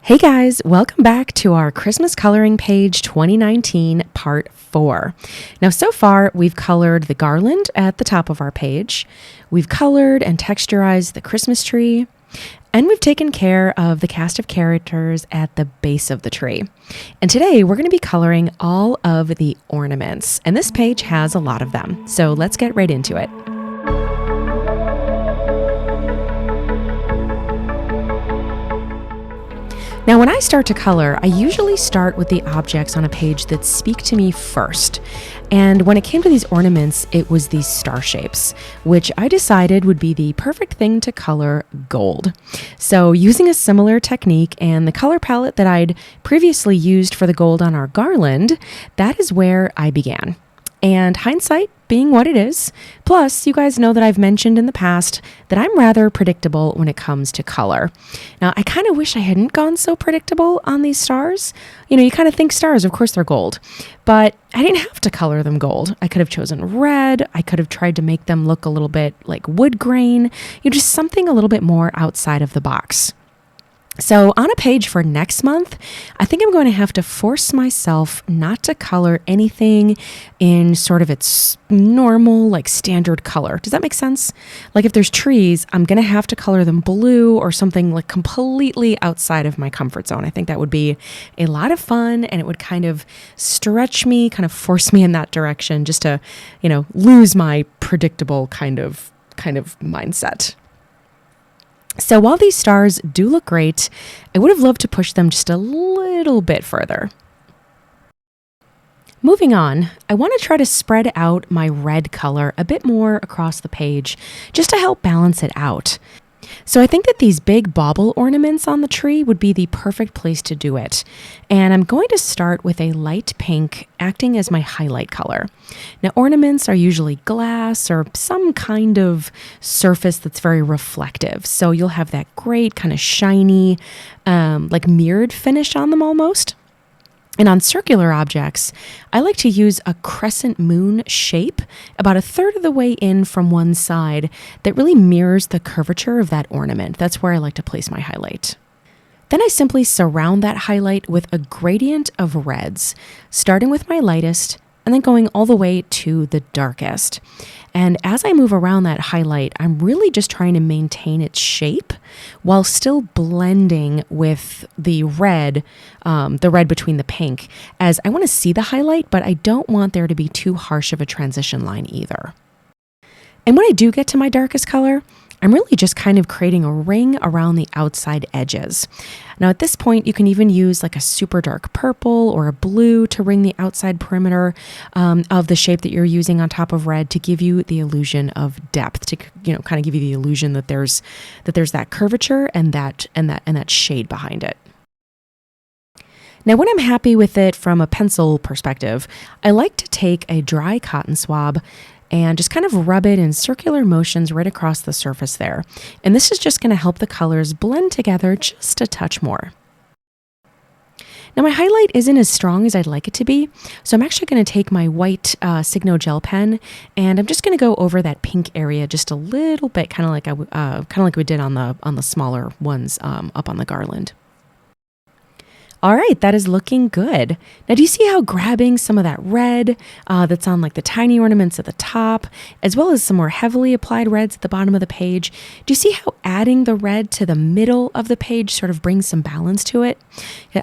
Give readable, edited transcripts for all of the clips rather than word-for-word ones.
Hey guys, welcome back to our Christmas Coloring Page 2019 Part 4. Now, so far we've colored the garland at the top of our page, we've colored and texturized the Christmas tree, and we've taken care of the cast of characters at the base of the tree. And today we're going to be coloring all of the ornaments, and this page has a lot of them, so let's get right into it. Now, when I start to color, I usually start with the objects on a page that speak to me first. And when it came to these ornaments, it was these star shapes, which I decided would be the perfect thing to color gold. So using a similar technique and the color palette that I'd previously used for the gold on our garland, that is where I began. And hindsight being what it is, plus you guys know that I've mentioned in the past that I'm rather predictable when it comes to color. Now, I kind of wish I hadn't gone so predictable on these stars. You know, you kind of think stars, of course they're gold, but I didn't have to color them gold. I could have chosen red. I could have tried to make them look a little bit like wood grain, just something a little bit more outside of the box. So on a page for next month, I think I'm going to have to force myself not to color anything in sort of its normal, like standard color. Does that make sense? Like if there's trees, I'm going to have to color them blue or something like completely outside of my comfort zone. I think that would be a lot of fun, and it would kind of stretch me, kind of force me in that direction just to, lose my predictable kind of mindset. So while these stars do look great, I would have loved to push them just a little bit further. Moving on, I want to try to spread out my red color a bit more across the page just to help balance it out. So I think that these big bauble ornaments on the tree would be the perfect place to do it. And I'm going to start with a light pink acting as my highlight color. Now, ornaments are usually glass or some kind of surface that's very reflective. So you'll have that great kind of shiny, like mirrored finish on them almost. And on circular objects, I like to use a crescent moon shape about a third of the way in from one side that really mirrors the curvature of that ornament. That's where I like to place my highlight. Then I simply surround that highlight with a gradient of reds, starting with my lightest and then going all the way to the darkest. And as I move around that highlight, I'm really just trying to maintain its shape while still blending with the red between the pink, as I want to see the highlight, but I don't want there to be too harsh of a transition line either. And when I do get to my darkest color, I'm really just kind of creating a ring around the outside edges. Now at this point, you can even use like a super dark purple or a blue to ring the outside perimeter of the shape that you're using on top of red to give you the illusion of depth, to kind of give you the illusion that there's that curvature and that shade behind it. Now, when I'm happy with it from a pencil perspective, I like to take a dry cotton swab and just kind of rub it in circular motions right across the surface there. And this is just going to help the colors blend together just a touch more. Now, my highlight isn't as strong as I'd like it to be, so I'm actually going to take my white Signo gel pen, and I'm just going to go over that pink area just a little bit, kind of like we did on the smaller ones up on the garland. All right, that is looking good. Now, do you see how grabbing some of that red that's on like the tiny ornaments at the top, as well as some more heavily applied reds at the bottom of the page, do you see how adding the red to the middle of the page sort of brings some balance to it?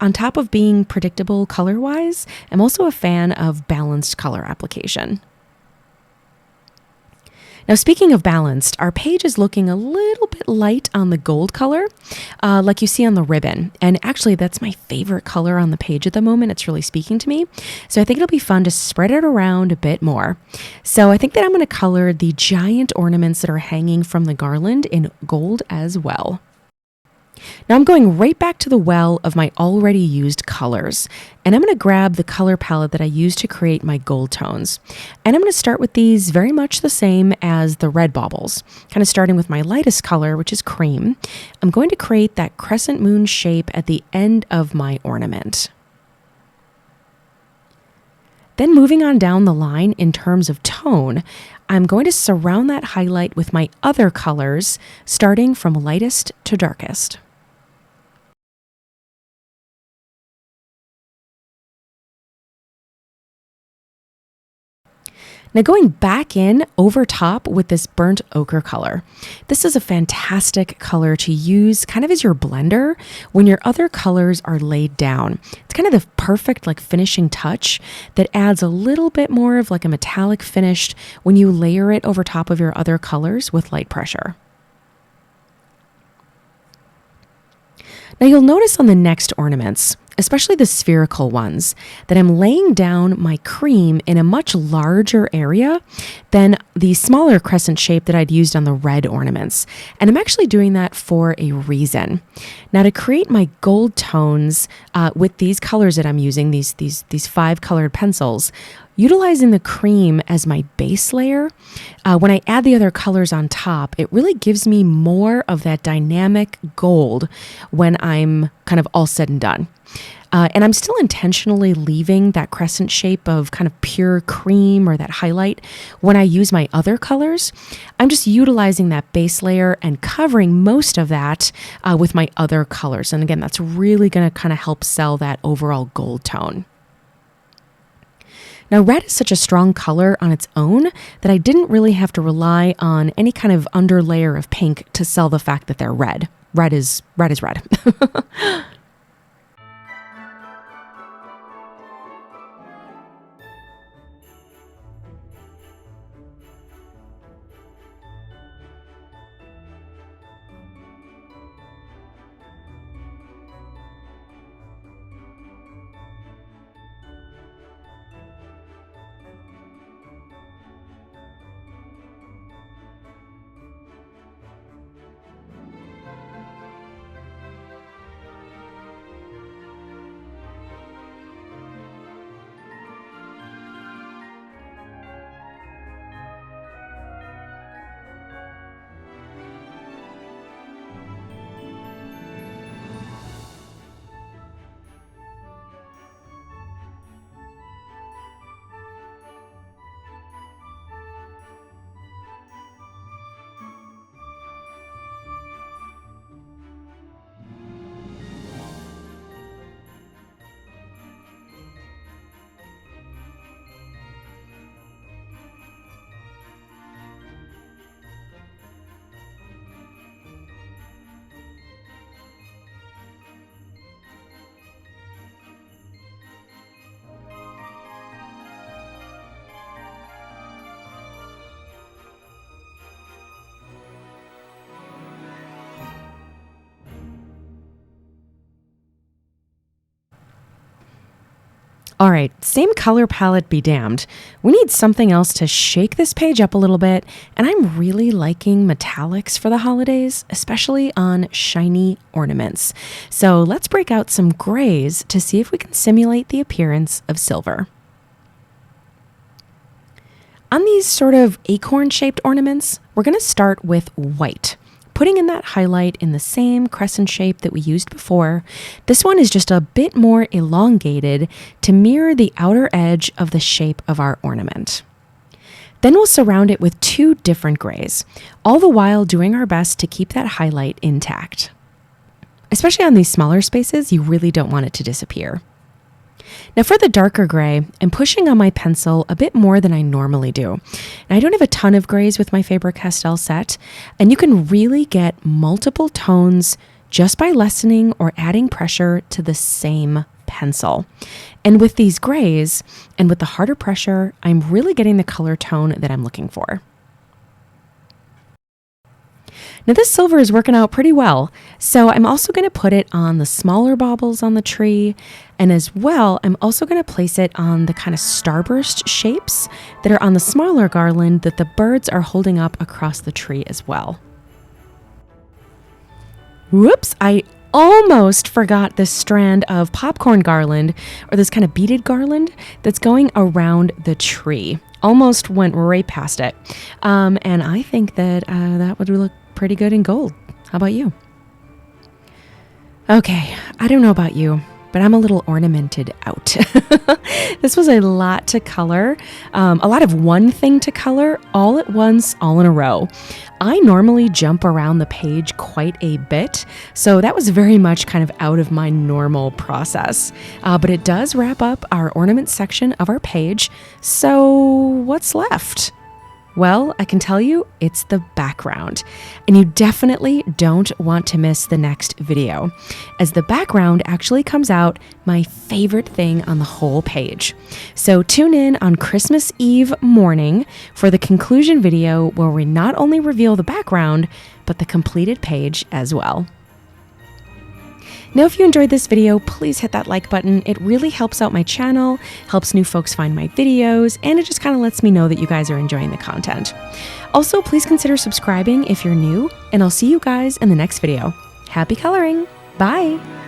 On top of being predictable color-wise, I'm also a fan of balanced color application. Now, speaking of balanced, our page is looking a little bit light on the gold color, like you see on the ribbon. And actually, that's my favorite color on the page at the moment. It's really speaking to me. So I think it'll be fun to spread it around a bit more. So I think that I'm going to color the giant ornaments that are hanging from the garland in gold as well. Now I'm going right back to the well of my already used colors, and I'm going to grab the color palette that I used to create my gold tones. And I'm going to start with these very much the same as the red baubles, kind of starting with my lightest color, which is cream. I'm going to create that crescent moon shape at the end of my ornament. Then moving on down the line in terms of tone, I'm going to surround that highlight with my other colors, starting from lightest to darkest. Now going back in over top with this burnt ochre color. This is a fantastic color to use kind of as your blender when your other colors are laid down. It's kind of the perfect like finishing touch that adds a little bit more of like a metallic finish when you layer it over top of your other colors with light pressure. Now you'll notice on the next ornaments, especially the spherical ones, that I'm laying down my cream in a much larger area than the smaller crescent shape that I'd used on the red ornaments. And I'm actually doing that for a reason. Now to create my gold tones with these colors that I'm using, these 5 colored pencils, utilizing the cream as my base layer, when I add the other colors on top, it really gives me more of that dynamic gold when I'm kind of all said and done. And I'm still intentionally leaving that crescent shape of kind of pure cream or that highlight when I use my other colors. I'm just utilizing that base layer and covering most of that with my other colors. And again, that's really going to kind of help sell that overall gold tone. Now, red is such a strong color on its own that I didn't really have to rely on any kind of underlayer of pink to sell the fact that they're red. Red is red. All right, same color palette be damned. We need something else to shake this page up a little bit, and I'm really liking metallics for the holidays, especially on shiny ornaments. So let's break out some grays to see if we can simulate the appearance of silver. On these sort of acorn-shaped ornaments, we're going to start with white. Putting in that highlight in the same crescent shape that we used before. This one is just a bit more elongated to mirror the outer edge of the shape of our ornament. Then we'll surround it with 2 different grays, all the while doing our best to keep that highlight intact. Especially on these smaller spaces, you really don't want it to disappear. Now for the darker gray, I'm pushing on my pencil a bit more than I normally do. And I don't have a ton of grays with my Faber-Castell set, and you can really get multiple tones just by lessening or adding pressure to the same pencil. And with these grays, and with the harder pressure, I'm really getting the color tone that I'm looking for. Now this silver is working out pretty well, so I'm also going to put it on the smaller baubles on the tree, and as well, I'm also going to place it on the kind of starburst shapes that are on the smaller garland that the birds are holding up across the tree as well. Whoops, I almost forgot this strand of popcorn garland, or this kind of beaded garland that's going around the tree. Almost went right past it, and I think that that would look pretty good in gold. How about you? Okay, I don't know about you, but I'm a little ornamented out. This was a lot to color, a lot of one thing to color all at once, all in a row. I normally jump around the page quite a bit, so that was very much kind of out of my normal process. But it does wrap up our ornament section of our page, so what's left? Well, I can tell you it's the background, and you definitely don't want to miss the next video, as the background actually comes out my favorite thing on the whole page. So tune in on Christmas Eve morning for the conclusion video where we not only reveal the background, but the completed page as well. Now, if you enjoyed this video, please hit that like button. It really helps out my channel, helps new folks find my videos, and it just kind of lets me know that you guys are enjoying the content. Also, please consider subscribing if you're new, and I'll see you guys in the next video. Happy coloring! Bye!